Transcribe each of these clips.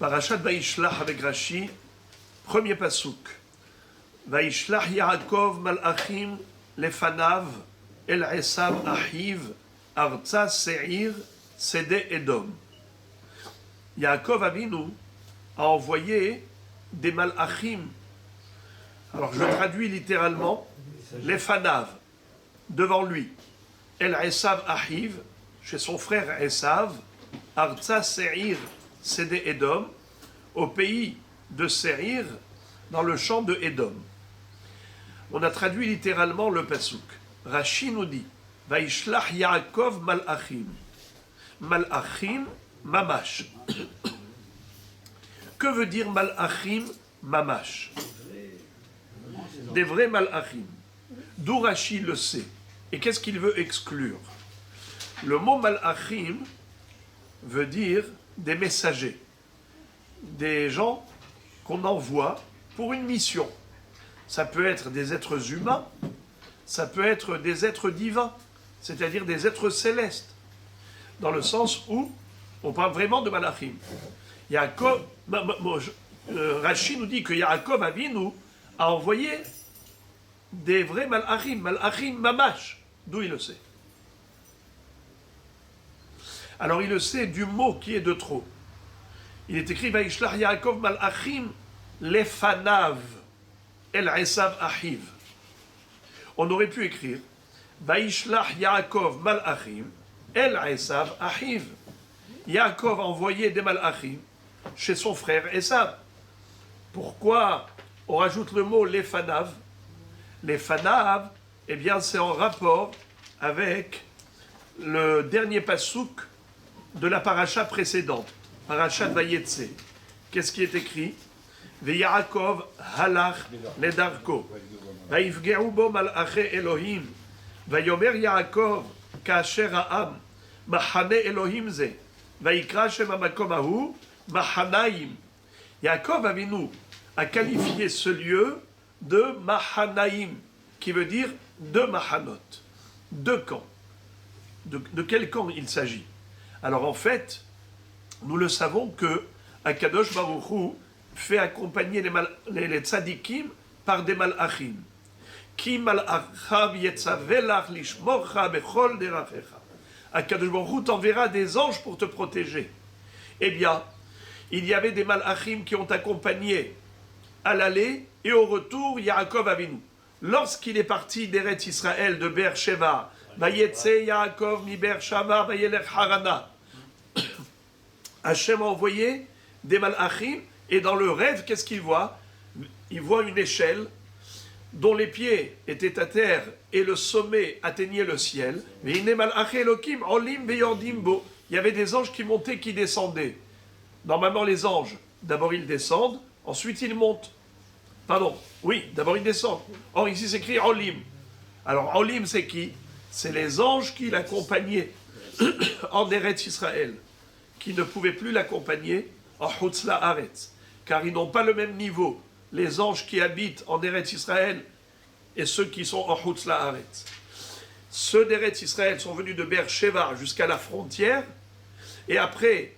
Parashat Vaishlach avec Rashi, premier pasuk. Vaishlach Yaakov malachim lefanav el Esav ahiv arza seir sede Edom. Yaakov Avinu a envoyé des malachim. Alors je traduis littéralement lefanav, devant lui. El Esav ahiv, chez son frère Esav, arza seir sede Edom, au pays de Seir, dans le champ de Edom. On a traduit littéralement le pasuk. Rashi nous dit Vaishlach Yaakov malachim. Malachim, mamash. Que veut dire malachim, mamash? Des vrais malachim. D'où Rashi le sait. Et qu'est-ce qu'il veut exclure? Le mot malachim veut dire des messagers, des gens qu'on envoie pour une mission. Ça peut être des êtres humains, ça peut être des êtres divins, c'est-à-dire des êtres célestes, dans le sens où on parle vraiment de malachim. Yaakov, Rashi nous dit que Yaakov Avinu a envoyé des vrais malachim, malachim mamash. D'où il le sait? Alors il le sait du mot qui est de trop. Il est écrit Vaishlach Yaakov malachim lefanav el Esav ahiv. On aurait pu écrire Vaishlach Yaakov malachim el Esav ahiv. Yaakov a envoyé des malachim chez son frère Esav. Pourquoi on rajoute le mot lefanav? Lefanav, eh bien c'est en rapport avec le dernier pasuk de la paracha précédente, parachat Vayetse. Qu'est-ce qui est écrit? Ve'Yaakov halach ledarko, va'yifge'u bo malachei Elohim, va'yomer Yaakov ka'asher ha'am, machane Elohim ze, va'yikra shem hamakom hahu, Mahanaim. Yaakov Avinu a qualifié ce lieu de Mahanaim, qui veut dire deux Mahanot, deux camps. De quel camp il s'agit? Alors en fait, nous le savons que Akadosh Baruch Hu fait accompagner les tzadikim par des malachim. Ki malachav yetzavelach lishmorcha bechol derachecha. Akadosh Baruch Hu t'enverra des anges pour te protéger. Eh bien, il y avait des malachim qui ont accompagné à l'aller et au retour Yaakov Avinu. Lorsqu'il est parti d'Eretz Israël, de Beer-Sheva, Vayetse Yaakov mi Beer-Sheva vayelech Harana, Hachem a envoyé des malachim, et dans le rêve, qu'est-ce qu'il voit? Il voit une échelle dont les pieds étaient à terre et le sommet atteignait le ciel. Il y avait des anges qui montaient, qui descendaient. Normalement, les anges, d'abord ils descendent, ensuite ils montent. Pardon, oui, d'abord ils descendent. Or ici c'est écrit Olim. Alors Olim c'est qui? C'est les anges qui l'accompagnaient en Eretz Israël, qui ne pouvaient plus l'accompagner en Chutz La'aretz, car ils n'ont pas le même niveau, les anges qui habitent en Eretz Israël et ceux qui sont en Chutz La'aretz. Ceux d'Eretz Israël sont venus de Beer-Sheva jusqu'à la frontière, et après,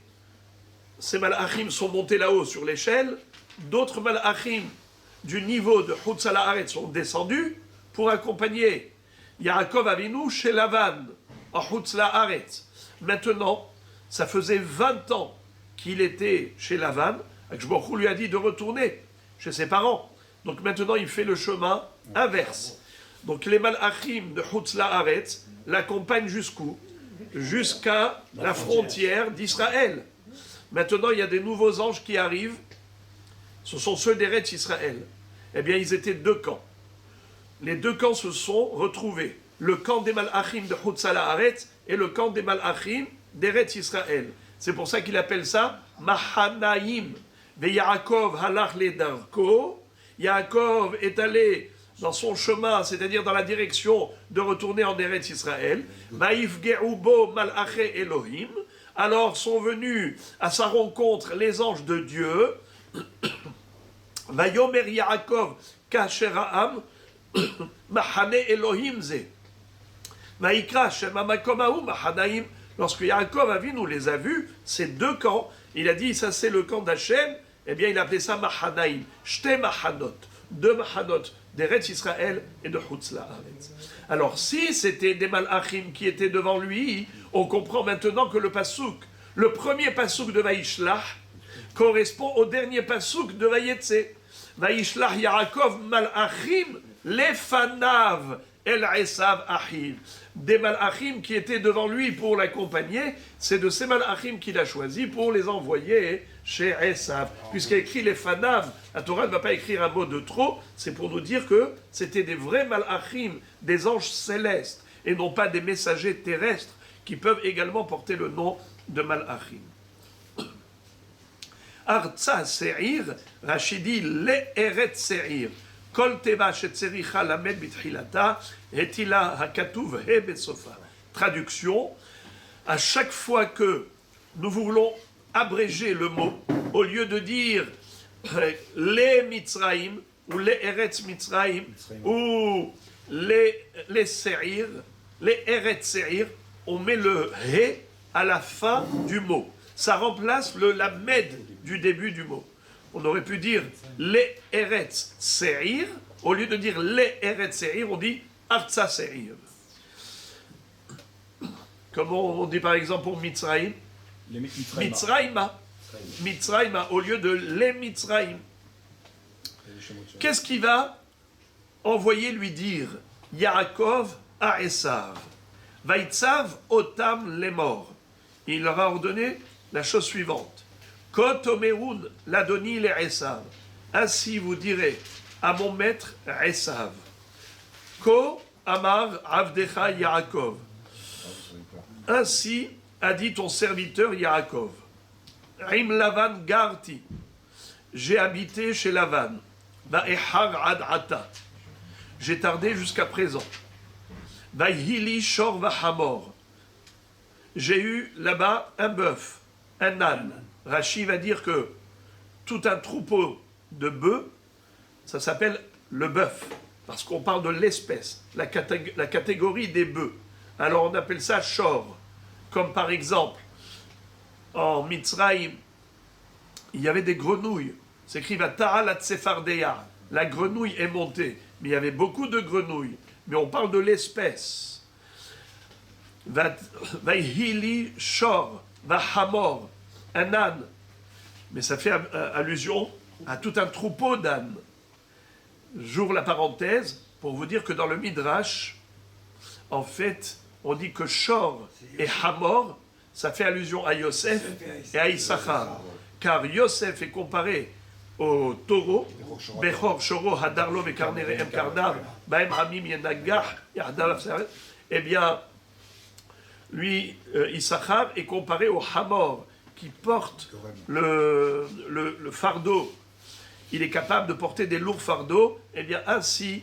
ces malachim sont montés là-haut sur l'échelle, d'autres malachim du niveau de Chutz La'aretz sont descendus pour accompagner Yaakov Avinu chez Lavan, en Chutz La'aretz. Maintenant, ça faisait 20 ans qu'il était chez Lavan, Akadosh Baruch Hu lui a dit de retourner chez ses parents. Donc maintenant, il fait le chemin inverse. Donc les malachim de Chutz La'aretz l'accompagnent jusqu'où? Jusqu'à la frontière d'Israël. Maintenant, il y a des nouveaux anges qui arrivent. Ce sont ceux d'Eretz Israël. Eh bien, ils étaient deux camps. Les deux camps se sont retrouvés. Le camp des malachim de Chutz La'aretz et le camp des malachim d'Eretz Israël. C'est pour ça qu'il appelle ça Mahanaim. Ve Yaakov halach ledarko. Yaakov est allé dans son chemin, c'est-à-dire dans la direction de retourner en Eretz Israël. Va'yifge'u bo malachei Elohim. Alors sont venus à sa rencontre les anges de Dieu. Vayomer Yaakov ka'asher ha'am Mahane Elohim ze. Va'yikra shem hamakom hahu Mahanaim. Lorsque Yaakov Avinu les a vus, ces deux camps, il a dit ça c'est le camp d'Hachem, eh bien il appelait ça Mahanaïm, Shte Mahanot, deux Mahanot, d'Eretz Israël et de Chutz La'aretz. Alors si c'était des Malachim qui étaient devant lui, on comprend maintenant que le pasouk, le premier pasouk de Vaishlach, correspond au dernier pasouk de Vayetze. Vaishlach Yaakov Malachim lefanav el Esav Achiv. Des Malachim qui étaient devant lui pour l'accompagner, c'est de ces Malachim qu'il a choisi pour les envoyer chez Esav. Puisqu'il a écrit les Fanav, la Torah ne va pas écrire un mot de trop, c'est pour nous dire que c'était des vrais Malachim, des anges célestes, et non pas des messagers terrestres qui peuvent également porter le nom de Malachim. Arza Seir, Rachidi le Eret Seir. Kol teva shetzericha lamed bitchilata, etila hakatuv he betsofa. Traduction, à chaque fois que nous voulons abréger le mot, au lieu de dire les Mitzraïm, ou les Eretz Mitzraïm, ou les Seir, les Eretz Seir, on met le he à la fin du mot. Ça remplace le lamed du début du mot. On aurait pu dire les Eretz Seir, au lieu de dire les Eretz Seir, on dit Arza Seir. Comme on dit par exemple pour Mitzraïm, Mitzraïma. Mitzraïma, au lieu de les Mitzraïm. Qu'est-ce qu'il va envoyer lui dire Yaakov à Esav? Vaitzav otam les morts. Il leur a ordonné la chose suivante. Kot omerun l'adoni le Esav. Ainsi vous direz à mon maître Esav. Ko amar avdecha Yaakov. Ainsi a dit ton serviteur Yaakov. Im Lavan garti. J'ai habité chez Lavan. Va'ehar ad ata. J'ai tardé jusqu'à présent. Va'hili shor va'hamor. J'ai eu là-bas un bœuf, un âne. Rachi va dire que tout un troupeau de bœufs, ça s'appelle le bœuf, parce qu'on parle de l'espèce, la catégorie des bœufs. Alors on appelle ça shor. Comme par exemple, en Mitzraïm, il y avait des grenouilles. C'est écrit Ta'al Tsephardeya. La grenouille est montée. Mais il y avait beaucoup de grenouilles. Mais on parle de l'espèce. Vaihili shor, vahamor, un âne. Mais ça fait allusion à tout un troupeau d'ânes. J'ouvre la parenthèse pour vous dire que dans le Midrash, en fait, on dit que shor et hamor, ça fait allusion à Yosef et à Issachar. Car Yosef est comparé au taureau, Bechor, Shoro, Hadarlo, Mekarnereem, Kardav, Baem, Hamim, Yenagah, Yahdav, eh bien, lui, Issachar, est comparé au Hamor, qui porte le fardeau. Il est capable de porter des lourds fardeaux. Eh bien, ainsi,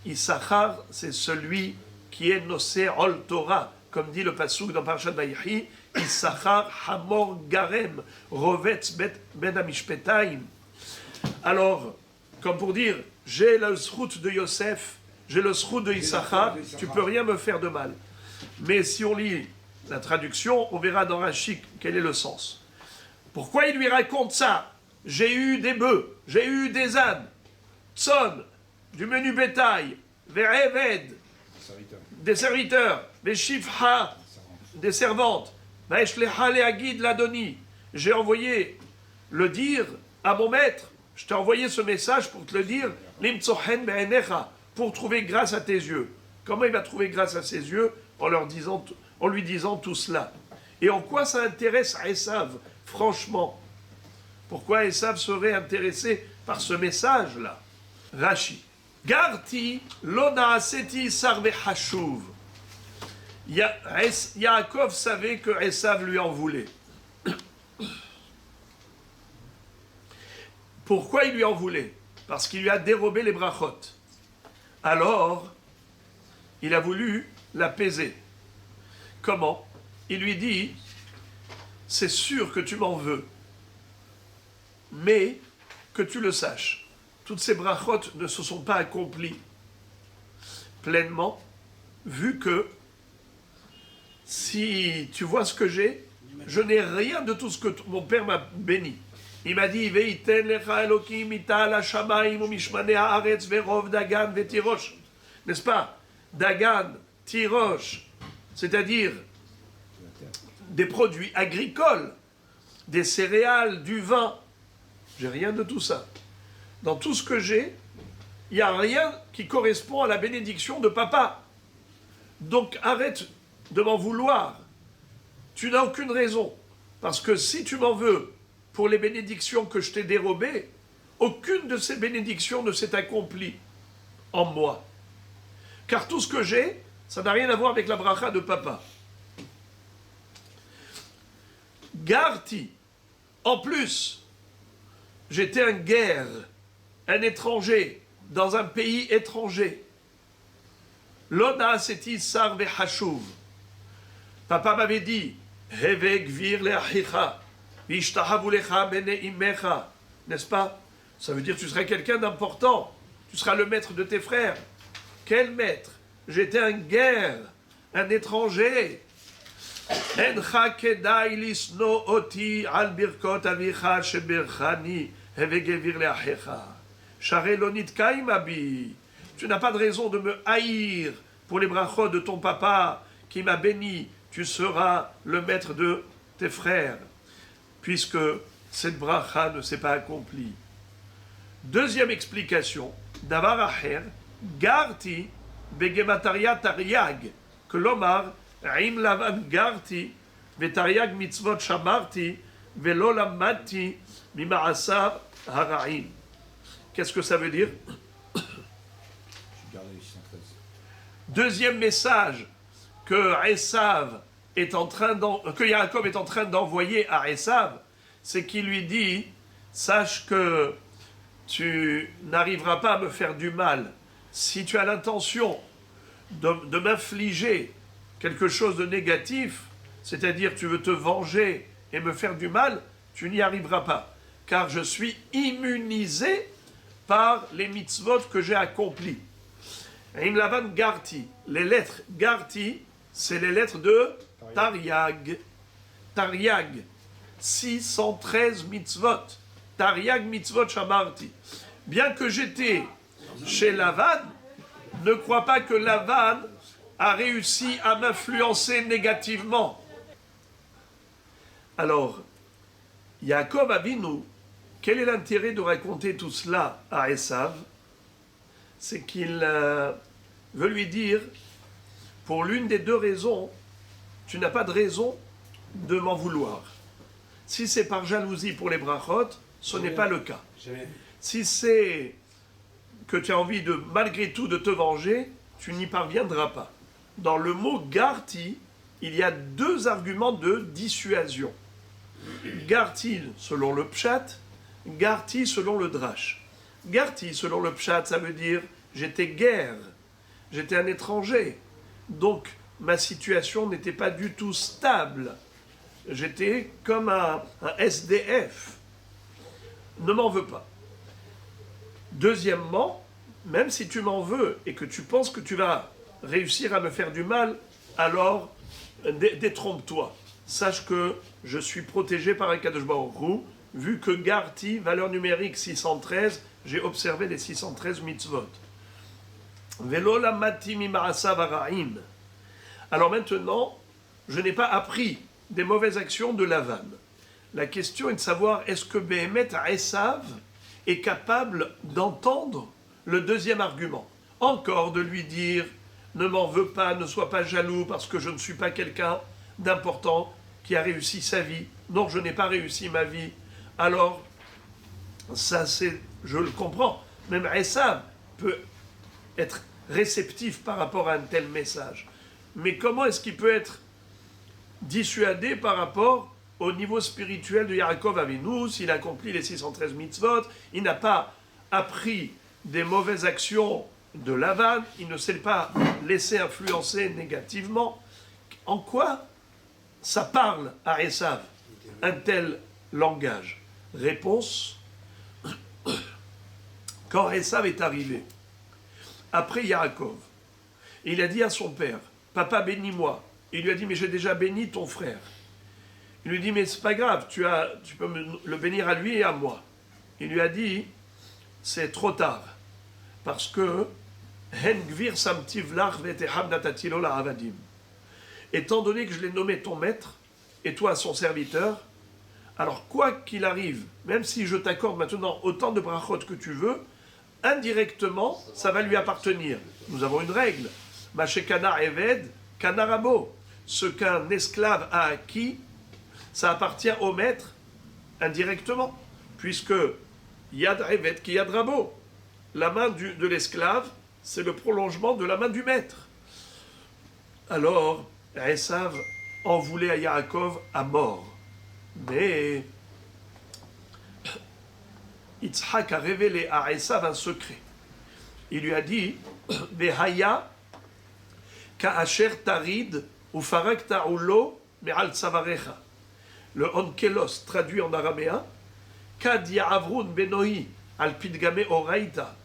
Issachar, c'est celui qui est Nosé Ol Torah, comme dit le Passouk dans Parashat Vayechi, Issachar Hamor Garem, Rovetz Ben Amishpetaim. Alors, comme pour dire, j'ai le srout de Yosef, j'ai le srout de Issachar, tu peux rien me faire de mal. Mais si on lit la traduction, on verra dans Rashi quel est le sens. Pourquoi il lui raconte ça? J'ai eu des bœufs, j'ai eu des ânes, tson, du menu bétail, vereved, des serviteurs, des shifha, des servantes, vaeshlecha leagid ladoni. J'ai envoyé le dire à mon maître. Je t'ai envoyé ce message pour te le dire, limtsohen be'enecha, pour trouver grâce à tes yeux. Comment il va trouver grâce à ses yeux? En lui disant tout cela. Et en quoi ça intéresse à Esav, franchement? Pourquoi Esav serait intéressé par ce message-là? Rashi. Garti lona aseti sarve hashuv. Yaakov savait que Esav lui en voulait. Pourquoi il lui en voulait? Parce qu'il lui a dérobé les brachot. Alors, il a voulu l'apaiser. Comment? Il lui dit, c'est sûr que tu m'en veux, mais que tu le saches, toutes ces brachot ne se sont pas accomplies pleinement, vu que si tu vois ce que j'ai, Je n'ai rien de tout ce que mon père m'a béni. Il m'a dit, Veiten lecha Elokim ital hashamayim umishmane haaretz verov dagan vetirosh. N'est-ce pas? Dagan, tirosh, c'est-à-dire des produits agricoles, des céréales, du vin. J'ai rien de tout ça. Dans tout ce que j'ai, il n'y a rien qui correspond à la bénédiction de papa. Donc arrête de m'en vouloir. Tu n'as aucune raison. Parce que si tu m'en veux pour les bénédictions que je t'ai dérobées, aucune de ces bénédictions ne s'est accomplie en moi. Car tout ce que j'ai, ça n'a rien à voir avec la bracha de papa. Garti. En plus, j'étais un guerre, un étranger, dans un pays étranger. Lona seti sar vechashuv. Papa m'avait dit, Heve gvir leachicha, vishtahavu lecha bene imecha. N'est-ce pas? Ça veut dire que tu serais quelqu'un d'important. Tu seras le maître de tes frères. Quel maître? J'étais un guerre, un étranger. Encha kedai lisno oti al birkot avicha shebirchani heve gvir leachicha. Charelonit kaimabi. Tu n'as pas de raison de me haïr pour les brachot de ton papa qui m'a béni. Tu seras le maître de tes frères, puisque cette bracha ne s'est pas accomplie. Deuxième explication, Davar Acher, Garti, Begemataria Tariag, que l'Omar, Im Lavan Garti, Vetariag Mitzvot Shamarti, Velo Lamati, Mima'asa Haraim. Qu'est-ce que ça veut dire? Deuxième message que Yaakov est en train d'envoyer à Esav, c'est qu'il lui dit, sache que tu n'arriveras pas à me faire du mal. Si tu as l'intention de m'infliger quelque chose de négatif, c'est-à-dire tu veux te venger et me faire du mal, tu n'y arriveras pas. Car je suis immunisé par les mitzvot que j'ai accomplis. Imlavan Garti, les lettres Garti, c'est les lettres de Tariag. Tariag, 613 mitzvot. Tariag mitzvot shamarti. Bien que j'étais chez Lavan, ne crois pas que Lavan a réussi à m'influencer négativement. Alors, Yaakov Avinu, quel est l'intérêt de raconter tout cela à Esav? C'est qu'il veut lui dire, pour l'une des deux raisons, tu n'as pas de raison de m'en vouloir. Si c'est par jalousie pour les brachot, ce n'est pas le cas. Si c'est que tu as envie de, malgré tout, de te venger, tu n'y parviendras pas. Dans le mot garti, il y a deux arguments de dissuasion. Garti selon le pshat, garti selon le drash. Garti selon le pshat, ça veut dire j'étais guerre, j'étais un étranger. Donc, ma situation n'était pas du tout stable. J'étais comme un SDF. Ne m'en veux pas. Deuxièmement, même si tu m'en veux et que tu penses que tu vas réussir à me faire du mal, alors détrompe-toi. Sache que je suis protégé par Akadosh Baruch Hu, vu que Garti, valeur numérique 613, j'ai observé les 613 mitzvot. Alors maintenant, je n'ai pas appris des mauvaises actions de Lavan. La question est de savoir, est-ce que Béhémet Esav est capable d'entendre le deuxième argument? Encore de lui dire, ne m'en veux pas, ne sois pas jaloux parce que je ne suis pas quelqu'un d'important qui a réussi sa vie. Non, je n'ai pas réussi ma vie. Alors, ça c'est, je le comprends, même Esav peut être réceptif par rapport à un tel message. Mais comment est-ce qu'il peut être dissuadé par rapport au niveau spirituel de Yaakov Avinu, s'il accomplit les 613 mitzvot, il n'a pas appris des mauvaises actions de Lavan, il ne s'est pas laissé influencer négativement. En quoi ça parle à Esav, un tel langage? Réponse, quand Esav est arrivé, après Yaakov, il a dit à son père, « Papa, bénis-moi. » Il lui a dit, « Mais j'ai déjà béni ton frère. » Il lui dit, mais c'est pas grave, tu peux le bénir à lui et à moi. Il lui a dit, c'est trop tard, parce que étant donné que je l'ai nommé ton maître, et toi son serviteur, alors quoi qu'il arrive, même si je t'accorde maintenant autant de brachot que tu veux, indirectement, ça va lui appartenir. Nous avons une règle. Mashekana Eved, Kanarabo. Ce qu'un esclave a acquis, ça appartient au maître indirectement, puisque Yad Eved ki Yad Rabo. La main de l'esclave, c'est le prolongement de la main du maître. Alors, Esav en voulait à Yaakov à mort. Mais Yitzhak a révélé à Esav un secret. Il lui a dit, Vehaya ka'asher tarid ufarak ta'ulo me'al tzavarecha. Le onkelos, traduit en araméen, kad ya'avrun benohi al pidgame oraita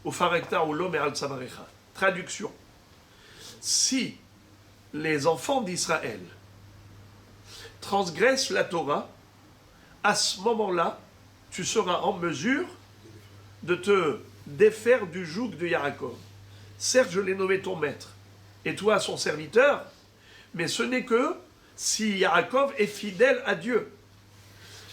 ufarak ta'ulo me'al tzavarecha. Traduction. Si les enfants d'Israël transgressent la Torah, à ce moment-là, tu seras en mesure de te défaire du joug de Yaakov. Certes, je l'ai nommé ton maître, et toi son serviteur, mais ce n'est que si Yaakov est fidèle à Dieu.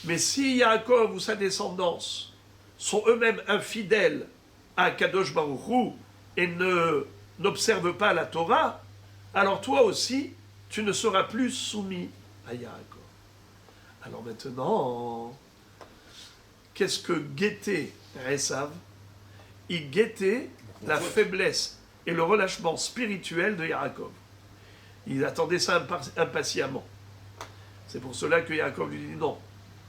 Mais si Yaakov ou sa descendance sont eux-mêmes infidèles à Kadosh Baruch Hu et n'observent pas la Torah, alors toi aussi, tu ne seras plus soumis à Yaakov. Alors maintenant, qu'est-ce que guettait Esav? Il guettait la faiblesse et le relâchement spirituel de Yaakov. Il attendait ça impatiemment. C'est pour cela que Yaakov lui dit non,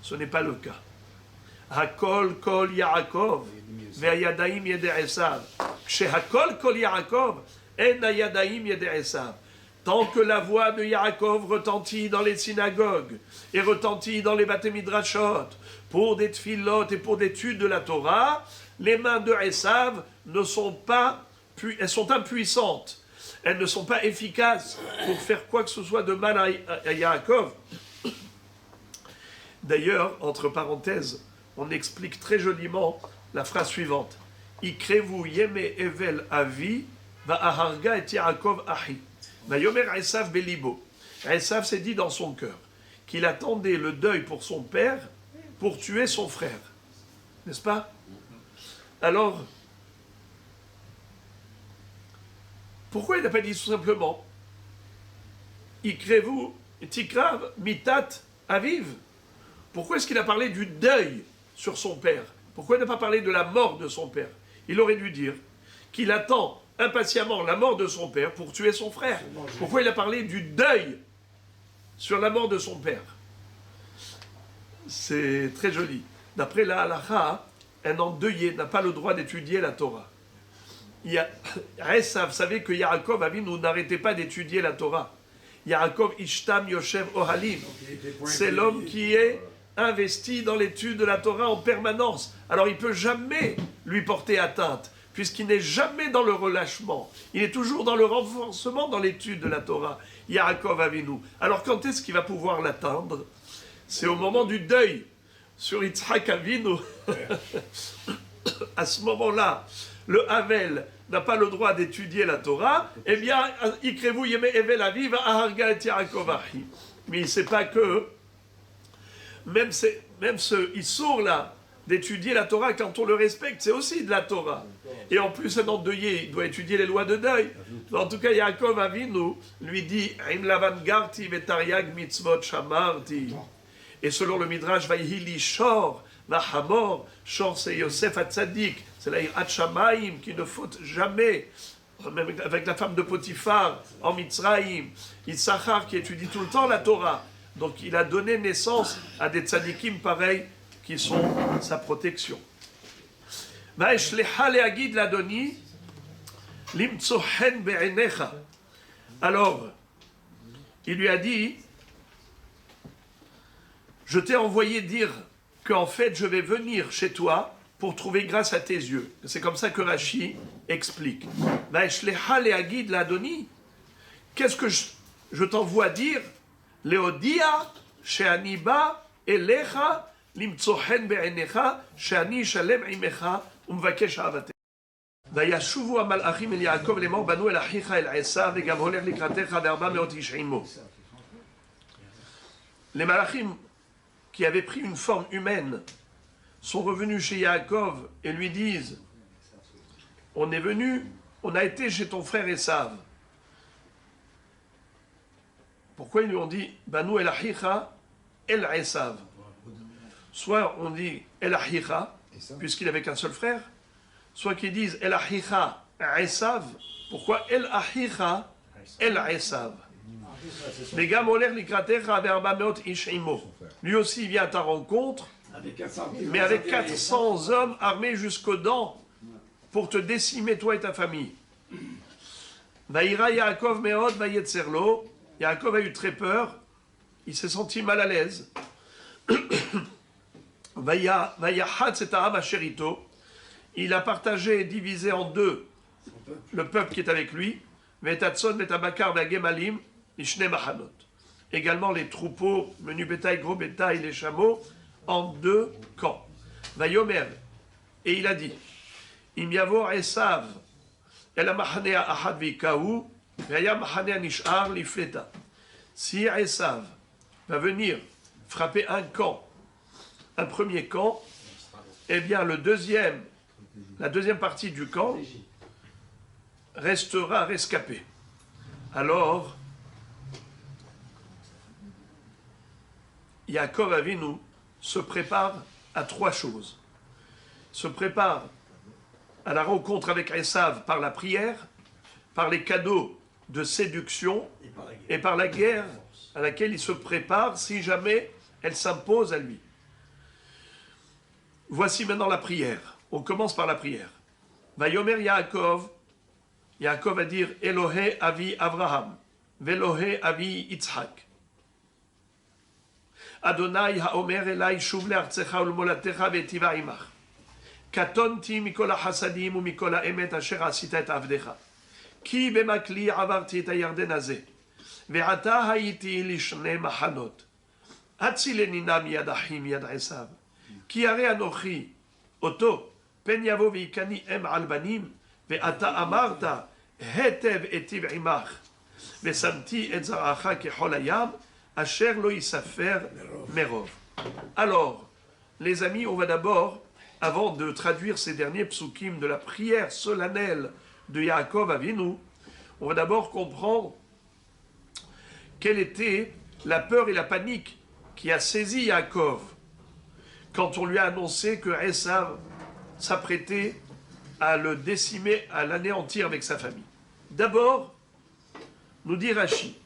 ce n'est pas le cas. Hakol kol Yaakov, ve'ayadaim yede Esav. Shehakol kol Yaakov, en ayadaim yede Esav. Tant que la voix de Yaakov retentit dans les synagogues et retentit dans les Bate Midrashot pour des tfilot et pour des études de la Torah, les mains de Esav elles sont impuissantes. Elles ne sont pas efficaces pour faire quoi que ce soit de mal à Yaakov. D'ailleurs, entre parenthèses, on explique très joliment la phrase suivante. Ikrevu yeme evel avi va aharga et Yaakov ahi. Vayomer Esav belibo. Esav s'est dit dans son cœur qu'il attendait le deuil pour son père pour tuer son frère. N'est-ce pas? Alors, pourquoi il n'a pas dit tout simplement Ikrevu tikrav mitat aviv? Pourquoi est-ce qu'il a parlé du deuil sur son père? Pourquoi il n'a pas parlé de la mort de son père? Il aurait dû dire qu'il attend impatiemment la mort de son père pour tuer son frère. Pourquoi il a parlé du deuil sur la mort de son père? C'est très joli. D'après la halakha, un endeuillé n'a pas le droit d'étudier la Torah. Esav savait que Yaakov Avinu n'arrêtait pas d'étudier la Torah. Yaakov Ishtam Yoshev Ohalim. C'est l'homme qui est investi dans l'étude de la Torah en permanence. Alors il ne peut jamais lui porter atteinte, puisqu'il n'est jamais dans le relâchement. Il est toujours dans le renforcement dans l'étude de la Torah. Yaakov Avinu. Alors quand est-ce qu'il va pouvoir l'atteindre? C'est au moment du deuil sur Yitzhak Avinu. À ce moment-là, le Havel n'a pas le droit d'étudier la Torah. Eh bien, Ikrevu Yeme Evel Aviv Aharga et Yaakov Ahi. Mais il ne sait pas que même ce Issour-là, d'étudier la Torah quand on le respecte, c'est aussi de la Torah. Et en plus, un endeuillé, il doit étudier les lois de deuil. En tout cas, Yaakov Avinu lui dit Im lavan garti vetariag mitzvot shamarti. Et selon le Midrash, Vaihili Shor, Vahamor, Shor c'est Yosef Hatzadik, c'est la Hirat Shamaim qui ne faute jamais, même avec la femme de Potiphar en Mitzraïm, Issachar qui étudie tout le temps la Torah. Donc il a donné naissance à des tzadikim pareils qui sont sa protection. Alors, il lui a dit, je t'ai envoyé dire qu'en fait je vais venir chez toi pour trouver grâce à tes yeux. C'est comme ça que Rashi explique. Qu'est-ce que je t'envoie dire? Léodia she'ani ba elecha liמצוא חן בעיניך, שאני שלם עמך ומבקש אהבתך. וישובו המלאכים אל יעקב לאמור, בנו אל אחיך אל עשיו, וגם הולך לקראתך ו400 איש עמו. Les malachim qui avaient pris une forme humaine sont revenus chez Yaakov et lui disent, on est venu, on a été chez ton frère Esav. Pourquoi ils lui ont dit Banu el Achicha el Esav? Soit on dit el Achicha, puisqu'il n'avait qu'un seul frère, soit qu'ils disent el Achicha Esav. Pourquoi el Achicha el Esav? Lui aussi vient à ta rencontre, mais avec 400 hommes armés jusqu'aux dents pour te décimer, toi et ta famille. Vaïra Yaakov Meod Vayetzerlo. Yaakov a eu très peur, il s'est senti mal à l'aise. Vayachatz et Aham Asherito. Il a partagé et divisé en deux le peuple qui est avec lui. Vetatson, Vetabakar, Vagemalim, Ishne Machanot. Également les troupeaux, menu bétail, gros bétail, les chameaux, en deux camps. Vayomer. Et il a dit, Im Yavor Esav, El Amachanea Ahad Vikaou, Vaya Machanea Nishar Lifleta. Si Esav va venir frapper un camp, un premier camp, eh bien la deuxième partie du camp restera rescapée. Alors, Yaakov Avinu se prépare à trois choses. Se prépare à la rencontre avec Esav par la prière, par les cadeaux de séduction et par la guerre à laquelle il se prépare si jamais elle s'impose à lui. Voici maintenant la prière. On commence par la prière. Vayomer Yaakov. Yaakov va dire Elohé Avi Avraham, Velohé Avi Yitzhak. Adonai haomer elai shuv le'artzecha u'lemolatecha ve'tiva imach. Katonti mikol hasadim u'mikol ha'emet asher asita et avdecha. Ki bemakli avarti et hayarden hazeh. Ve'ata hayiti lishne machanot. Hatzilenina miyad achim miyad Esav. Ki hare anochi oto pen yavo ve'ikani em al banim. Ve'ata amarta hetev etiv imach. Ve'samti et zaracha kechol hayam. Asher lo yisafer merov. Alors, les amis, on va d'abord, avant de traduire ces derniers psukim de la prière solennelle de Yaakov Avinu, on va d'abord comprendre quelle était la peur et la panique qui a saisi Yaakov quand on lui a annoncé que Esav s'apprêtait à le décimer, à l'anéantir avec sa famille. D'abord, nous dit Rashi,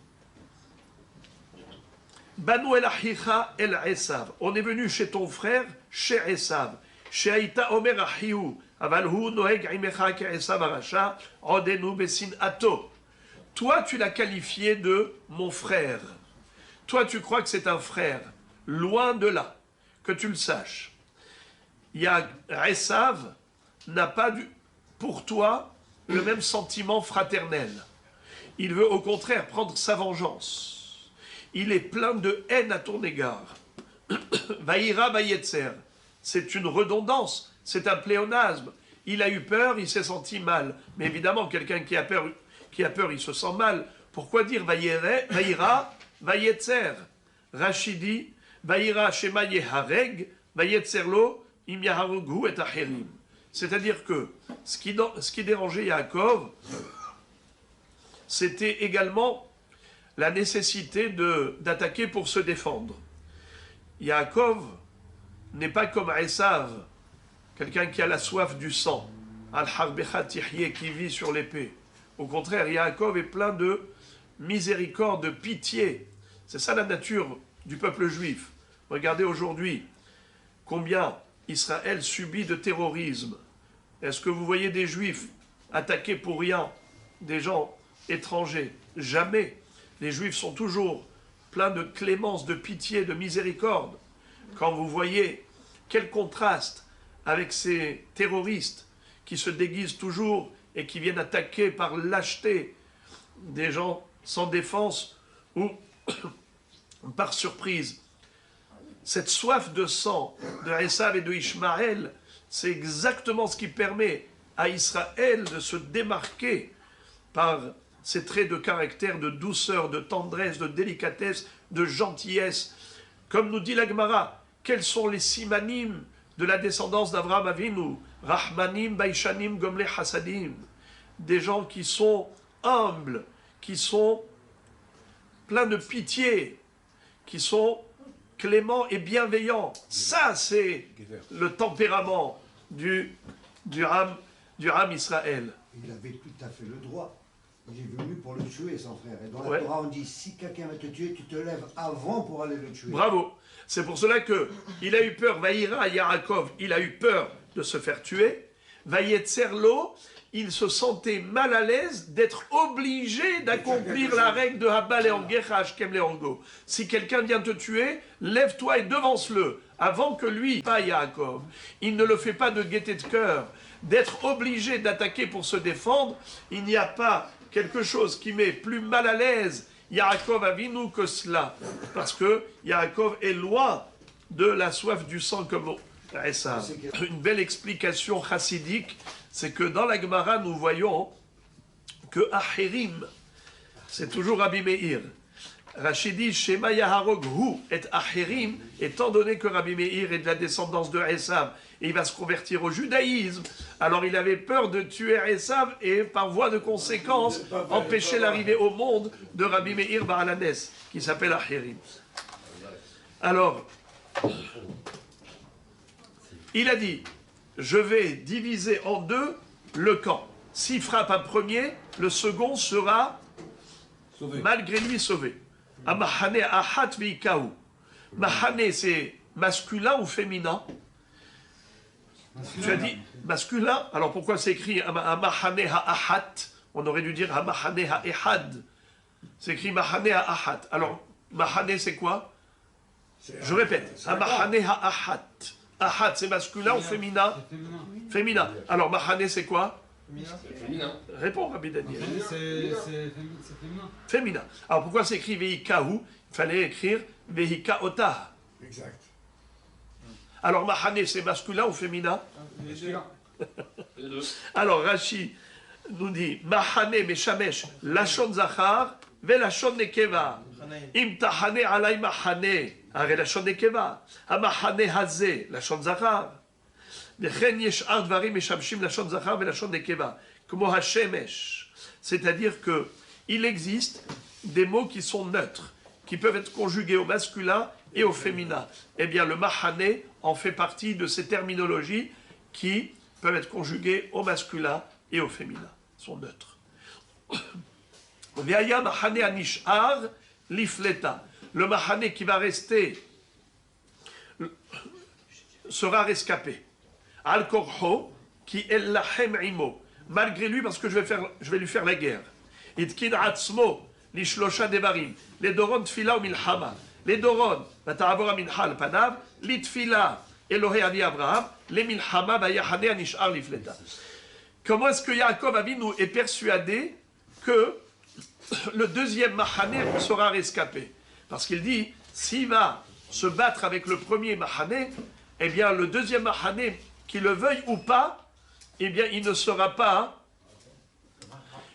Banu el Achicha el Esav. On est venu chez ton frère, chez Esav. Chez Aïta Omer Achiou. Avalhu Noeg Imecha ke Esav Aracha. Odenu Besin Ato. Toi, tu l'as qualifié de mon frère. Toi, tu crois que c'est un frère. Loin de là. Que tu le saches. Esav n'a pas pour toi le même sentiment fraternel. Il veut au contraire prendre sa vengeance. Il est plein de haine à ton égard. Vaïra Vayetzer. C'est une redondance, c'est un pléonasme. Il a eu peur, il s'est senti mal. Mais évidemment, quelqu'un qui a peur, il se sent mal. Pourquoi dire Vaïra Vayetzer? Rachidi, Vaïra Shema Yehareg, Vayetzerlo, Im Yaharugu et Acherim. C'est-à-dire que ce qui dérangeait Yaakov, c'était également la nécessité d'attaquer pour se défendre. Yaakov n'est pas comme Esav, quelqu'un qui a la soif du sang, Al-Harbecha Tihyeh, qui vit sur l'épée. Au contraire, Yaakov est plein de miséricorde, de pitié. C'est ça la nature du peuple juif. Regardez aujourd'hui combien Israël subit de terrorisme. Est-ce que vous voyez des juifs attaqués pour rien, des gens étrangers? Jamais. Les Juifs sont toujours pleins de clémence, de pitié, de miséricorde. Quand vous voyez quel contraste avec ces terroristes qui se déguisent toujours et qui viennent attaquer par lâcheté des gens sans défense ou par surprise cette soif de sang de Esav et de Ishmaël, c'est exactement ce qui permet à Israël de se démarquer par ses traits de caractère, de douceur, de tendresse, de délicatesse, de gentillesse. Comme nous dit la Gemara, quels sont les simanim de la descendance d'Avraham Avinu? Rahmanim, Baishanim, Gomle Hasadim. Des gens qui sont humbles, qui sont pleins de pitié, qui sont cléments et bienveillants. Ça, c'est le tempérament du Ram Israël. Il avait tout à fait le droit. Il est venu pour le tuer, son frère. Et dans la Torah, on dit, si quelqu'un va te tuer, tu te lèves avant pour aller le tuer. Bravo. C'est pour cela qu'il a eu peur, Vaïra Yaakov, il a eu peur de se faire tuer. Vaïetzerlo, il se sentait mal à l'aise d'être obligé d'accomplir la règle de Habal et Angecha Ashkem Leongo. Si quelqu'un vient te tuer, lève-toi et devance-le, avant que lui, pas Yaakov. Il ne le fait pas de gaieté de cœur. D'être obligé d'attaquer pour se défendre, il n'y a pas quelque chose qui met plus mal à l'aise Yaakov Avinu que cela. Parce que Yaakov est loin de la soif du sang comme Esav. Une belle explication chassidique, c'est que dans la Gemara, nous voyons que Acherim, c'est toujours Rabbi Meir. Rachid dit, Shema Yaharog Hu et Acherim, étant donné que Rabbi Meir est de la descendance de Esav, et il va se convertir au judaïsme, alors il avait peur de tuer Esav et par voie de conséquence, empêcher l'arrivée au monde de Rabbi Meir Baalanes, qui s'appelle Acherim. Alors, il a dit, je vais diviser en deux le camp. S'il frappe un premier, le second sera sauvé. Malgré lui sauvé. Amahane ahat veikahu. Mahane, c'est masculin ou féminin? Tu as dit masculin, alors pourquoi c'est écrit Amahane ha'ahat? On aurait dû dire Amahane ha'ehad. C'est écrit Mahane ha'ahat. Alors, Mahane c'est quoi? Je répète, Amahane ha'ahat. Ahat, c'est masculin ou féminin? Féminin. Alors, Mahane, c'est quoi? Féminin. Réponds, Rabbi Daniel. C'est féminin. Féminin. Alors, pourquoi c'est écrit Veikahu? Il fallait écrire Veika Otah. Exact. Alors, Mahane, c'est masculin ou féminin? Masculin. Les deux. Alors, Rashi nous dit Mahane Meshamesh, Lachon Zachar, Velachon Nekeva. Imtahane alay Mahane. הרי לשון נקבה, המחנה הזה, לשון זכר. וכן יש שאר דברים משמשים לשון זכר ולשון נקבה, כמו השמש. C'est-à-dire qu'il existe des mots qui sont neutres, qui peuvent être conjugués au masculin et au féminin. Eh bien, le mahane en fait partie de ces terminologies qui peuvent être conjuguées au masculin et au féminin, sont neutres. Ve'aya mahane anish'ar lifleta. Le mahane qui va rester sera rescapé. Al-Korho, qui est lahem imo. Malgré lui, parce que je vais lui faire la guerre. Itkin atzmo, lishlosha devarim. Les doron tfila ou milhama. Les doron, bata'avora minhal panav, litfila, Elohe avi Abraham, les milhama, bayahane anishar lifleta. Comment est-ce que Yaakov Avinu est persuadé que le deuxième mahane sera rescapé? Parce qu'il dit, s'il va se battre avec le premier Mahane, eh bien le deuxième Mahane, qu'il le veuille ou pas, eh bien il ne sera pas,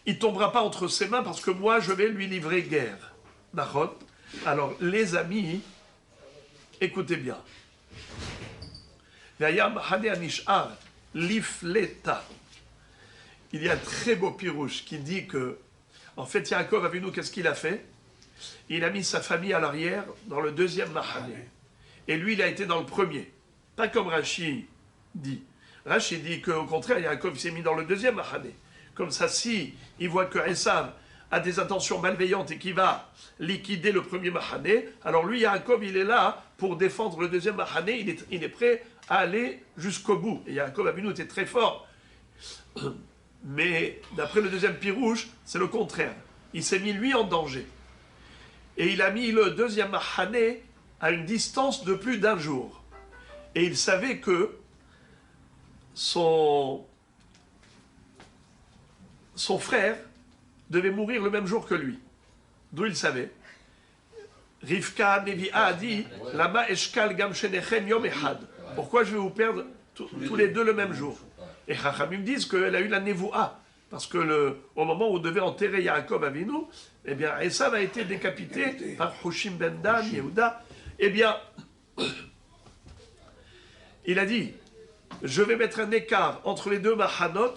il tombera pas entre ses mains parce que moi je vais lui livrer guerre. D'accord? Alors les amis, écoutez bien. Il y a un très beau pirouche qui dit que, en fait, Yaakov Avinu, qu'est-ce qu'il a fait? Il a mis sa famille à l'arrière dans le deuxième Mahane. Et lui, il a été dans le premier. Pas comme Rashi dit. Rashi dit qu'au contraire, Yaakov s'est mis dans le deuxième Mahane. Comme ça, si il voit que Esav a des intentions malveillantes et qu'il va liquider le premier Mahane, alors lui, Yaakov, il est là pour défendre le deuxième Mahane. Il est prêt à aller jusqu'au bout. Et Yaakov Avinu était très fort. Mais d'après le deuxième pirouche, c'est le contraire. Il s'est mis lui en danger. Et il a mis le deuxième Mahane à une distance de plus d'un jour. Et il savait que son frère devait mourir le même jour que lui. D'où il savait. Rivka Nevi'a a dit Lama eshkal gam shenechem yom echad. Pourquoi je vais vous perdre tous les deux le même jour? Et Chachamim disent qu'elle a eu la Nevoua. Parce que au moment où on devait enterrer Yaakov Avinu, eh bien, Esav a été décapité par Hushim ben Dan, Yehuda. Eh bien, il a dit je vais mettre un écart entre les deux Mahanot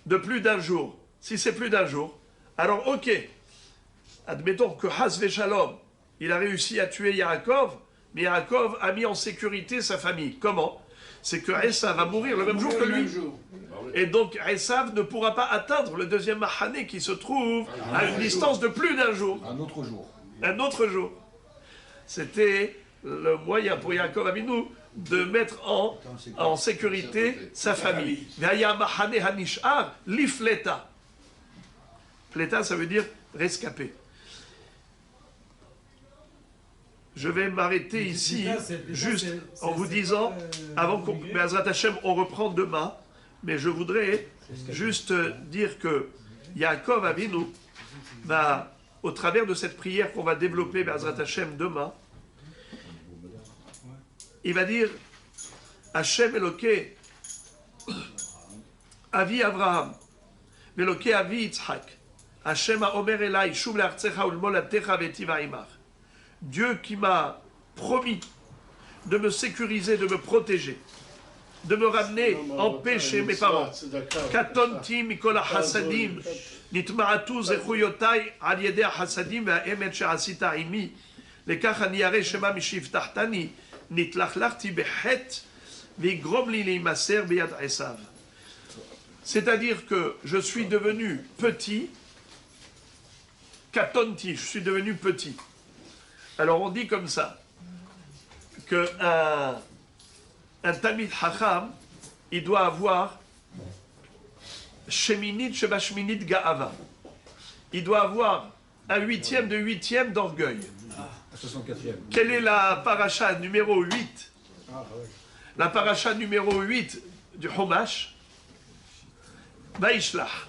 de plus d'un jour. Si c'est plus d'un jour, alors ok, admettons que Has Veshalom, il a réussi à tuer Yaakov, mais Yaakov a mis en sécurité sa famille. Comment? C'est que Esav va mourir le même jour que lui. Et donc Esav ne pourra pas atteindre le deuxième Mahané qui se trouve à une distance de plus d'un jour. Un autre jour. Un autre jour. C'était le moyen pour Yaakov Avinu de mettre en sécurité sa famille. Vaya Mahane Hanishar Lifleta. Fleta, ça veut dire rescapé. Je vais m'arrêter ici, juste en vous disant, avant qu'on... Be'ezrat Hashem, on reprend demain, mais je voudrais juste dire que Yaakov Avinu va, au travers de cette prière qu'on va développer, Be'ezrat Hashem, demain, il va dire Hashem Eloké, Avi Avraham, Eloké Avi Yitzhak, Hashem Omer Elai, Shuv Le'artzecha Ulmolatecha Vetiva Imach. Dieu qui m'a promis de me sécuriser, de me protéger, de me ramener en paix chez mes parents. Katonti mikola hasadim, nitma'atu zechuyotai al yedei hasadim ve'emet she'asita imi, lekach ani yareh shema mishivtahtani, nitlachlachti bechet, ve'igrom li leimaser beyad Esav. C'est-à-dire que je suis devenu petit, katonti, je suis devenu petit. Alors on dit comme ça, qu'un Talmid Chacham, il doit avoir Sheminit Shebashminit Ga'ava. Il doit avoir un huitième de huitième d'orgueil. 64e. Quelle est la paracha numéro 8? La paracha numéro 8 du Chumash, Vaishlach.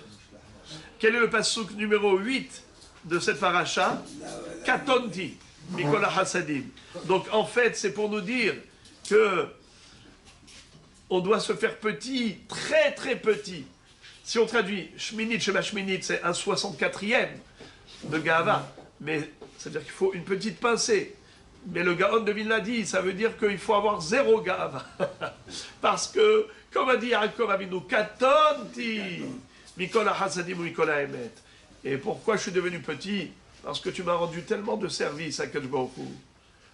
Quel est le pasuk numéro 8 de cette paracha? Katonti. Mikola Hasadim. Donc en fait, c'est pour nous dire que on doit se faire petit, très très petit. Si on traduit Shminit Sheba Shminit, c'est un 64e de Gava, mais c'est-à-dire qu'il faut une petite pincée. Mais le Gaon de Vilna dit, ça veut dire qu'il faut avoir 0 Gava. Parce que, comme a dit Yaakov Avinu, Katonti, Mikola Hasadim ou Mikola Emet. Et pourquoi je suis devenu petit? Parce que tu m'as rendu tellement de services à Kadosh Baruch Hu,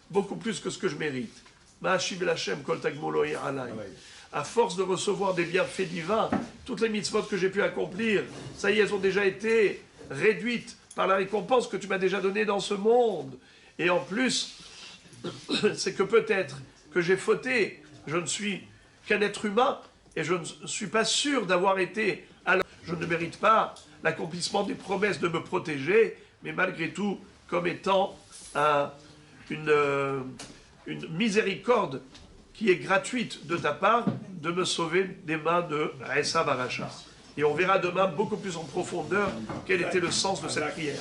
beaucoup plus que ce que je mérite. À force de recevoir des bienfaits divins, toutes les mitzvot que j'ai pu accomplir, ça y est, elles ont déjà été réduites par la récompense que tu m'as déjà donnée dans ce monde. Et en plus, c'est que peut-être que j'ai fauté, je ne suis qu'un être humain, et je ne suis pas sûr d'avoir été... Alors, je ne mérite pas l'accomplissement des promesses de me protéger, mais malgré tout, comme étant une miséricorde qui est gratuite de ta part, de me sauver des mains de Esav Aracha. Et on verra demain beaucoup plus en profondeur quel était le sens de cette prière.